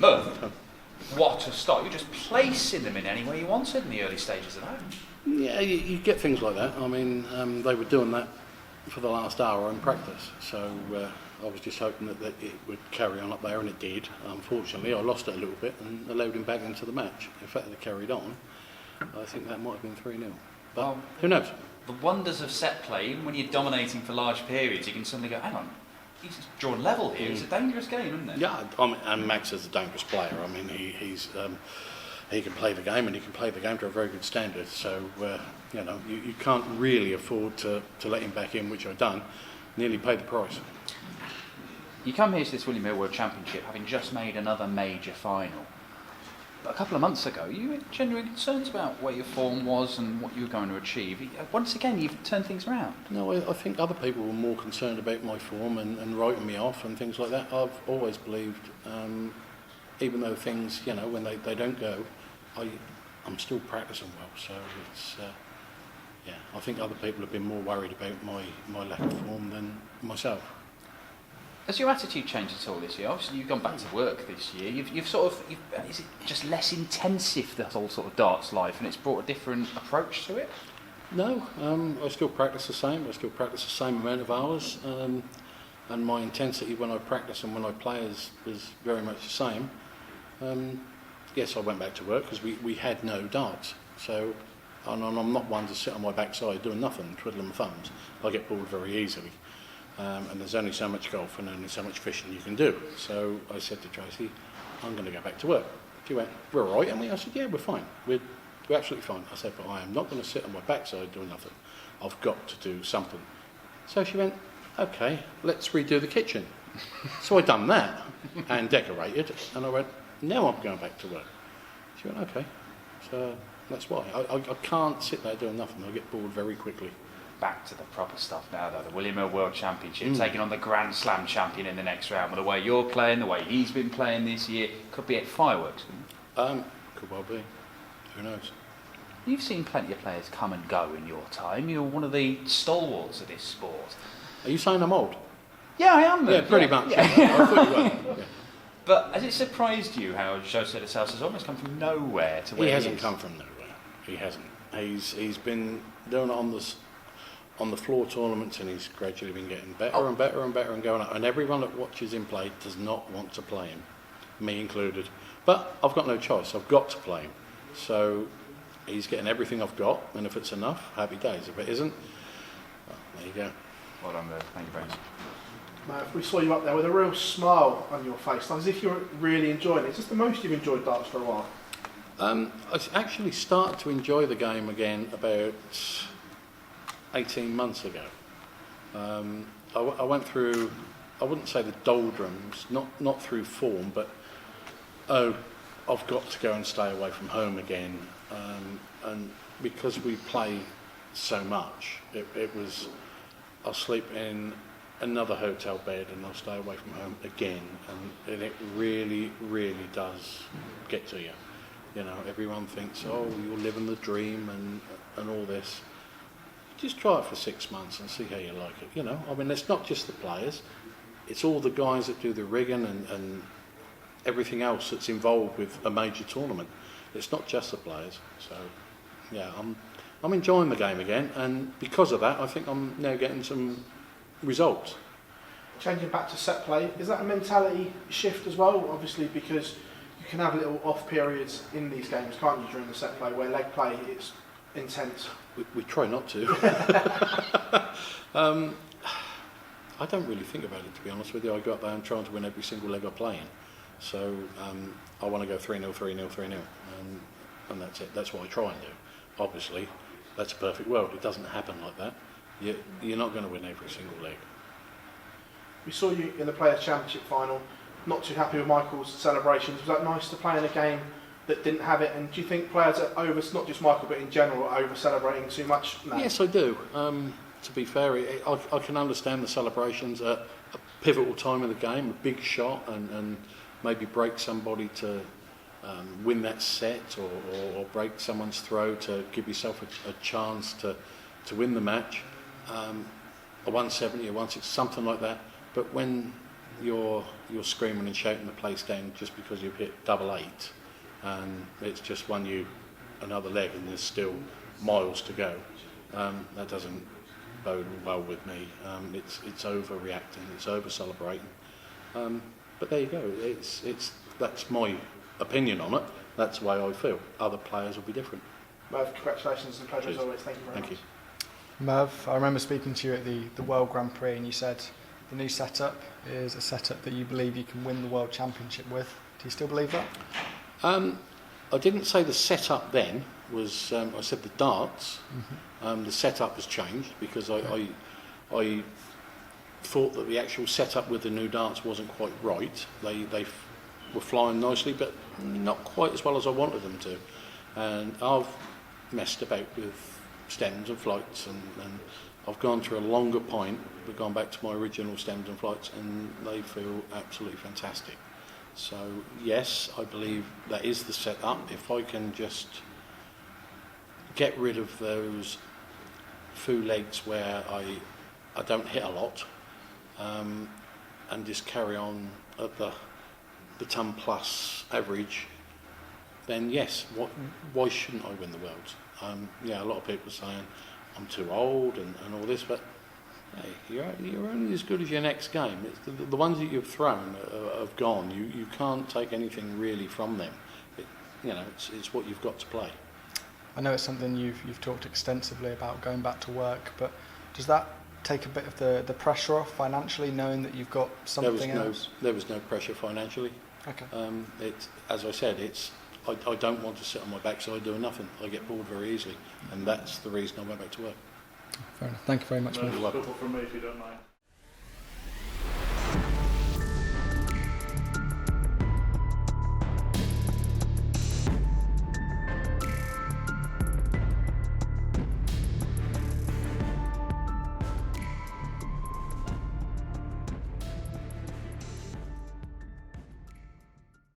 But what a start. You're just placing them in any way you wanted in the early stages of that. Yeah, you get things like that. I mean, they were doing that for the last hour in practice, so I was just hoping that it would carry on up there, and it did. Unfortunately, I lost it a little bit and allowed him back into the match. If that had carried on, I think that might have been 3-0. But well, who knows? The wonders of set play, even when you're dominating for large periods, you can suddenly go, hang on, he's drawn level here. It's a dangerous game, isn't it? Yeah, I mean, and Max is a dangerous player. I mean, he can play the game, and he can play the game to a very good standard. So, you can't really afford to let him back in, which I've done. Nearly paid the price. You come here to this William Hill World Championship having just made another major final. But a couple of months ago, you had genuine concerns about where your form was and what you were going to achieve. Once again, you've turned things around. No, I think other people were more concerned about my form and writing me off and things like that. I've always believed, even though things, when they don't go, I'm still practising well. So it's, I think other people have been more worried about my lack of form than myself. Has your attitude changed at all this year? Obviously, you've gone back to work this year. You've sort of, is it just less intensive, the whole sort of darts life, and it's brought a different approach to it? No, I still practice the same. I still practice the same amount of hours, and my intensity when I practice and when I play is very much the same. Yes, I went back to work because we had no darts. So, and I'm not one to sit on my backside doing nothing, twiddling my thumbs. I get bored very easily. And there's only so much golf and only so much fishing you can do. So I said to Tracy, I'm going to go back to work. She went, we're all right, aren't we? I said, yeah, we're fine. We're absolutely fine. I said, but I am not going to sit on my backside doing nothing. I've got to do something. So she went, okay, let's redo the kitchen. So I done that and decorated. And I went, now I'm going back to work. She went, okay. So that's why. I can't sit there doing nothing. I get bored very quickly. Back to the proper stuff now, though. The William Hill World Championship, taking on the Grand Slam champion in the next round. With the way you're playing, the way he's been playing this year, could be at fireworks. Could well be. Who knows? You've seen plenty of players come and go in your time. You're one of the stalwarts of this sport. Are you saying I'm old? Yeah, I am. Yeah, pretty much. Yeah. I thought you were. Yeah. But has it surprised you how José de Sousa has almost come from nowhere to where he hasn't come from nowhere. He hasn't. He's been doing it on the floor tournaments, and he's gradually been getting better and better and better and going up. And everyone that watches him play does not want to play him, me included. But I've got no choice. I've got to play him. So he's getting everything I've got, and if it's enough, happy days. If it isn't, well, there you go. Well done, there. Thank you very much. Matt, we saw you up there with a real smile on your face, like as if you're really enjoying it. Is this the most you've enjoyed darts for a while? I actually started to enjoy the game again about 18 months ago. I went through, I wouldn't say the doldrums, not through form, but I've got to go and stay away from home again. And because we play so much, it was, I'll sleep in another hotel bed and I'll stay away from home again. And it really, really does get to you. Everyone thinks, oh, you're living the dream and all this. Just try it for 6 months and see how you like it. I mean, it's not just the players, it's all the guys that do the rigging and everything else that's involved with a major tournament. It's not just the players. So, yeah, I'm enjoying the game again, and because of that, I think I'm now getting some results. Changing back to set play, is that a mentality shift as well? Obviously, because you can have little off periods in these games, can't you, during the set play, where leg play is intense? We try not to. I don't really think about it, to be honest with you. I go up there and try to win every single leg I play in. So I want to go 3-0, 3-0, 3-0, and that's it. That's what I try and do. Obviously, that's a perfect world. It doesn't happen like that. You're not going to win every single leg. We saw you in the Players' Championship final. Not too happy with Michael's celebrations. Was that nice to play in a game that didn't have it? And do you think players are over, not just Michael, but in general, are over celebrating too much? No. Yes, I do. To be fair, I can understand the celebrations at a pivotal time in the game, a big shot, and maybe break somebody to win that set, or break someone's throw to give yourself a chance to win the match. A 170, a 160, something like that. But when you're screaming and shouting the place down just because you've hit double eight, and it's just won you another leg, and there's still miles to go. That doesn't bode well with me. It's overreacting, it's over celebrating. But there you go. That's my opinion on it. That's the way I feel. Other players will be different. Merv, congratulations and pleasure as always. Thank you very much. Thank you. Merv, I remember speaking to you at the World Grand Prix, and you said the new setup is a setup that you believe you can win the World Championship with. Do you still believe that? I didn't say the setup then was. I said the darts. The setup has changed because I thought that the actual setup with the new darts wasn't quite right. They were flying nicely, but not quite as well as I wanted them to. And I've messed about with stems and flights, and I've gone through a longer point, but gone back to my original stems and flights, and they feel absolutely fantastic. So yes, I believe that is the setup. If I can just get rid of those few legs where I don't hit a lot, and just carry on at the ton plus average, then yes, why shouldn't I win the Worlds? A lot of people are saying I'm too old and all this, but hey, you're only as good as your next game. It's the ones that you've thrown have gone. You can't take anything really from them. It's what you've got to play. I know it's something you've talked extensively about, going back to work, but does that take a bit of the pressure off financially, knowing that you've got something else? There was no pressure financially. Okay. As I said, I don't want to sit on my backside doing nothing. I get bored very easily, and that's the reason I went back to work. Fair enough. Thank you very much. No, a couple from me if you don't mind.